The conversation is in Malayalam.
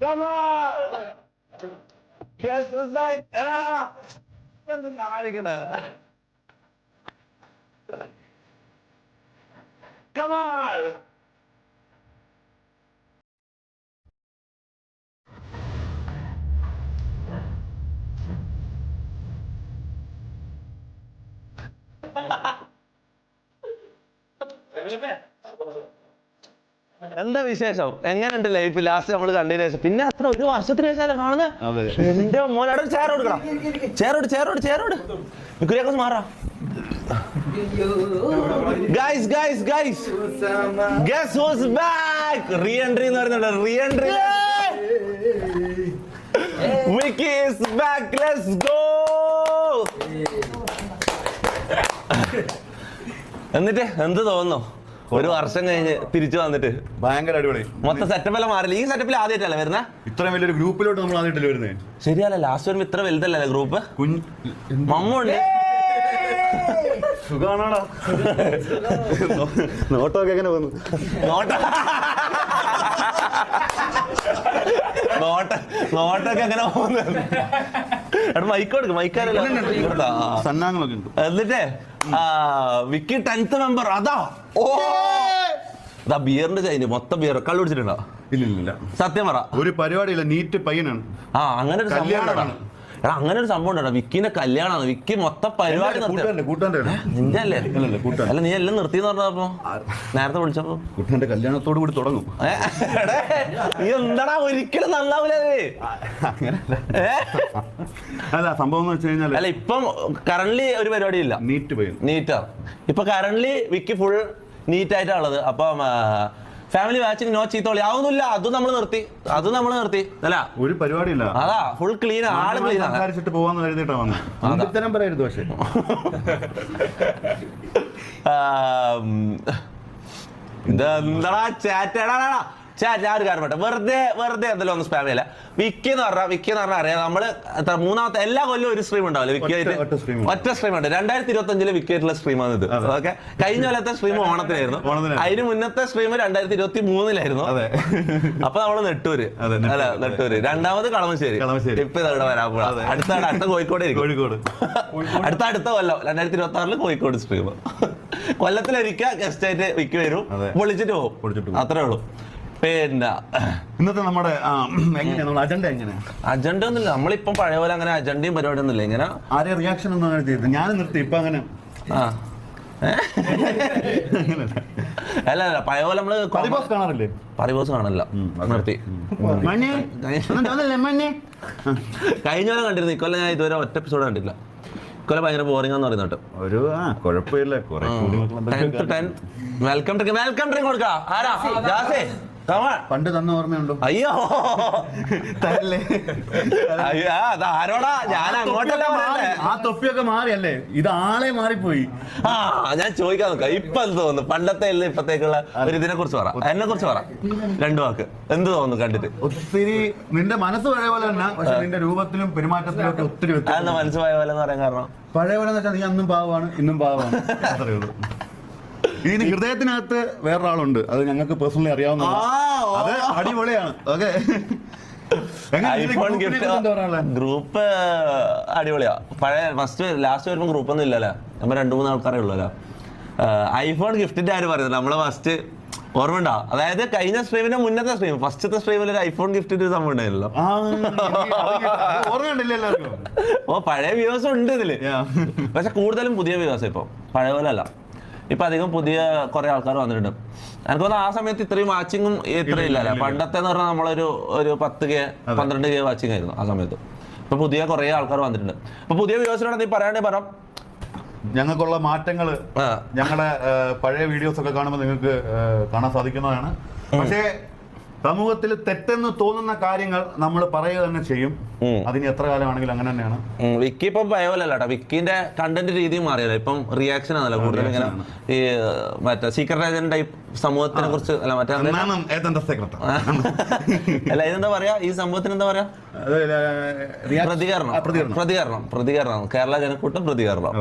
Come on! Guess who's like, come on! എന്താ വിശേഷം? എങ്ങനെയുണ്ട് ലൈഫ്? ലാസ്റ്റ് നമ്മൾ കണ്ടതിന് ശേഷം പിന്നെ അത്ര ഒരു വർഷത്തിന് ശേഷം കാണുന്നത്. എന്റെ മോനോട് ചേർ കൊടുക്കണം. ചേരോട് മാറാ. Guys, guess who's back? Re-entry എന്ന് പറയുന്നുണ്ട്. Re-entry. Vicky is back. Let's go. എന്നിട്ട് എന്ത് തോന്നുന്നു ഒരു വർഷം കഴിഞ്ഞ് തിരിച്ചു വന്നിട്ട്? ഭയങ്കര അടിപൊളി. മൊത്തം സെറ്റപ്പ് എല്ലാം മാറില്ല. ഈ സെറ്റപ്പിൽ ആദ്യമായിട്ടല്ലേ വരുന്ന? ഇത്രയും വലിയൊരു ഗ്രൂപ്പിലോട്ട് നമ്മൾ ആദ്യമായിട്ടല്ലേ വരുന്നത്? ശരിയല്ല, ലാസ്റ്റ് വരുമ്പോ ഇത്ര വലുതല്ലേ ഗ്രൂപ്പ്? മമ്മുണ്ട്. സുഖാണോടാ? നോട്ടൊക്കെ എങ്ങനെ വന്നു? നോട്ടൊക്കെ എങ്ങനെ പോകുന്നത്? മൈക്ക് കൊടുക്കും. മൈക്കാരല്ലോ സന്നാങ്ങളൊക്കെ ഉണ്ട്. എന്നിട്ടേ വിക്കി 10th മെമ്പർ. അതാ ബിയറിന്റെ ചൈന മൊത്തം ബിയർ കള്ളു പിടിച്ചിട്ടുണ്ടോ? ഇല്ല. സത്യം പറ. ഒരു പരിപാടിയില്ല. നീറ്റ് പയ്യനാണ്. അങ്ങനെ ഒരു സംഭവം ഉണ്ടോ? വിക്കിന്റെ കല്യാണമാണ്. വിക്കി മൊത്തം പരിപാടി നിന്റെ അല്ലേ? അല്ല, നീ എല്ലാം നിർത്തിന്ന് പറഞ്ഞപ്പോ നേരത്തെ വിളിച്ചപ്പോ കുട്ടന്റെ കല്യാണത്തോട് കൂടി തുടങ്ങും. നീ എന്താടാ ഒരിക്കലും നന്നാവൂലേ? അല്ല, സംഭവം എന്ന് വെച്ച് കഴിഞ്ഞാൽ അല്ല, ഇപ്പം കറന്റ്ലി ഒരു പരിപാടി ഇല്ല. നീറ്റാ ഇപ്പൊ കറന്റ്ലി വിക്കി ഫുൾ നീറ്റ് ആയിട്ടാ ഉള്ളത്. അപ്പം ഫാമിലി വാച്ചിങ് നോ ചീത്തോളി ആവുന്നില്ല. അത് നമ്മൾ നിർത്തി അല്ല, ഒരു പരിപാടിയില്ല. അതാ ഫുൾ ക്ലീൻ. ആള് ക്ലീൻ. സംസാരിച്ചിട്ട് പോവാന്ന് കരുതിയിട്ടാ വന്നത്. പറയരുത്. പക്ഷേ ഇതെന്താ ചാറ്റടാ ഞാൻ ഒരു കാര്യം വെറുതെ എന്തെങ്കിലും ഒന്ന് സ്പാം ചെയ്യില്ല. വിക്കി എന്ന് പറഞ്ഞാൽ അറിയാം, നമ്മള് മൂന്നാമത്തെ എല്ലാ കൊല്ലം ഒരു സ്ട്രീം ഉണ്ടാവില്ല വിക്കിയായിട്ട്. ഒറ്റ സ്ട്രീം ഉണ്ട്. 2025 വിക്കിയായിട്ടുള്ള സ്ട്രീമാണ് ഇത്. ഓക്കെ, കഴിഞ്ഞ കൊല്ലത്തെ സ്ട്രീം ഓണത്തിനായിരുന്നു. അതിന് മുന്നത്തെ സ്ട്രീം 2023 അപ്പൊ നമ്മള് നെട്ടൂര്. രണ്ടാമത് കളമശ്ശേരി. ഇപ്പൊ ഇവിടെ വരാൻ പോകാം. അടുത്ത കോഴിക്കോട് അടുത്ത കൊല്ലം 2026 കോഴിക്കോട് സ്ട്രീം. കൊല്ലത്തിലൊരിക്കൽ ഗസ്റ്റ് ആയിട്ട് വിക്കി വരും, പൊളിച്ചിട്ട് പോകും. അത്രേ ഉള്ളൂ. പിന്നെ ഇന്നത്തെ നമ്മുടെ അജണ്ട ഒന്നുമില്ല. നമ്മളിപ്പം പഴയ പോലെ അങ്ങനെ അജണ്ടയും പരിപാടി ഒന്നുമില്ല. ഇങ്ങനെ ആരെയും റിയാക്ഷൻ ഒന്നും അങ്ങനെ ചെയ്ത് ഞാൻ നിർത്തി. ഇപ്പൊ അങ്ങനെ അല്ല പഴയ പോലെ നമ്മള് കാണാറില്ലേ? പരിബോസ് കാണില്ല, നിർത്തി. കഴിഞ്ഞ കൊല്ലം കണ്ടിരുന്നു. ഇക്കൊല്ലം ഞാൻ ഇതുവരെ ഒറ്റ എപ്പിസോഡ് കണ്ടില്ല. ഇക്കൊല്ലം ഭയങ്കര ബോറിംഗ് എന്ന് പറയുന്നത്. ഒരു കുഴപ്പമില്ല. വെൽക്കം ഡ്രിങ്ക് കൊടുക്കാം. ആരാ? ജാസേ പണ്ട് തന്ന ഓർമ്മയുണ്ടോ? അയ്യോ ആരോടാ? ഞാൻ അങ്ങോട്ടല്ല. ആ തൊപ്പിയൊക്കെ മാറിയല്ലേ? ഇത് ആളെ മാറിപ്പോയി. ഞാൻ ചോദിക്കാൻ നോക്കാം. ഇപ്പൊ എന്ത് തോന്നുന്നു? പണ്ടത്തെ അല്ല ഇപ്പത്തേക്കുള്ള ഒരു ഇതിനെ കുറിച്ച് പറ. എന്നെ കുറിച്ച് പറ. 2 വാക്ക്. എന്ത് തോന്നുന്നു കണ്ടിട്ട്? ഒത്തിരി നിന്റെ മനസ്സ് പഴയ പോലെ തന്നെ, പക്ഷെ നിന്റെ രൂപത്തിലും പെരുമാറ്റത്തിലും ഒക്കെ ഒത്തിരി വ്യത്യാസം. മനസ്സ് പഴയ പോലെ എന്ന് പറയാൻ കാരണം പഴയ പോലെ എന്ന് വെച്ചാൽ നീ അന്നും പാവമാണ്, ഇന്നും പാവമാണ്. അത്രേ ഉള്ളൂ. ഇതിന് ഹൃദയത്തിനകത്ത് വേറൊരാളുണ്ട്. അത് ഞങ്ങൾക്ക് പേഴ്സണലി അറിയാവുന്ന. അത് അടിപൊളിയാണ്. ഓക്കെ, ഗ്രൂപ്പ് അടിപൊളിയാ. പഴയ ലാസ്റ്റ് വരുമ്പോ ഗ്രൂപ്പ് ഒന്നും ഇല്ലല്ലോ. നമ്മൾ 2-3 ആൾക്കാരേ ഉള്ളല്ലോ. ഐഫോൺ ഗിഫ്റ്റിന്റെ ആര് പറയുന്നത്? നമ്മളെ ഫസ്റ്റ് ഓർമ്മ ഉണ്ടോ? അതായത് കഴിഞ്ഞ സ്ട്രീമിന്റെ മുന്നത്തെ സ്ട്രീം, ഫസ്റ്റത്തെ സ്ട്രീമിൽ ഒരു ഐഫോൺ ഗിഫ്റ്റിന്റെ ഒരു സംഭവം ഉണ്ടായിരുന്നല്ലോ. പഴയ വ്യൂവേഴ്സ് ഉണ്ട് ഇതില്. പക്ഷെ കൂടുതലും പുതിയ വ്യൂവേഴ്സ്. ഇപ്പൊ പഴയ പോലെ അല്ല. ഇപ്പൊ അധികം പുതിയ കുറെ ആൾക്കാർ വന്നിട്ടുണ്ട്. എനിക്ക് തോന്നുന്നു ആ സമയത്ത് ഇത്രയും വാച്ചിങ്ങും ഇത്രയും ഇല്ലല്ലോ. പണ്ടത്തെ എന്ന് പറഞ്ഞാൽ നമ്മളൊരു 10K 12K വാച്ചിങ് ആയിരുന്നു ആ സമയത്ത്. ഇപ്പൊ പുതിയ കുറെ ആൾക്കാർ വന്നിട്ടുണ്ട്. അപ്പൊ പുതിയ വ്യൂവേഴ്സിനോട് നീ പറയാണ്ടേ പറ. ഞങ്ങൾക്കുള്ള മാറ്റങ്ങള് ഞങ്ങളുടെ പഴയ വീഡിയോസ് ഒക്കെ കാണുമ്പോൾ നിങ്ങൾക്ക് കാണാൻ സാധിക്കുന്നതാണ്. പക്ഷേ സമൂഹത്തിൽ തെറ്റെന്ന് തോന്നുന്ന കാര്യങ്ങൾ നമ്മൾ പറയുക തന്നെ ചെയ്യും. അതിന് എത്ര കാലമാണെങ്കിലും അങ്ങനെ തന്നെയാണ്. വിക്കി ഇപ്പം ഭയമല്ല കേട്ടോ. വിക്കിന്റെ കണ്ടന്റ് രീതി മാറിയല്ലോ. ഇപ്പം റിയാക്ഷൻ ആണല്ലോ കൂടുതൽ. ഇങ്ങനെ ഈ മറ്റേ സീക്രട്ട് ഏജന്റ് ടൈപ്പ് സമൂഹത്തിനെ കുറിച്ച് അല്ല മറ്റേ അല്ല ഇതെന്താ പറയാ, ഈ സംഭവത്തിന് എന്താ പറയാ, പ്രതികരണം. കേരള ജനക്കൂട്ടം പ്രതികരണം.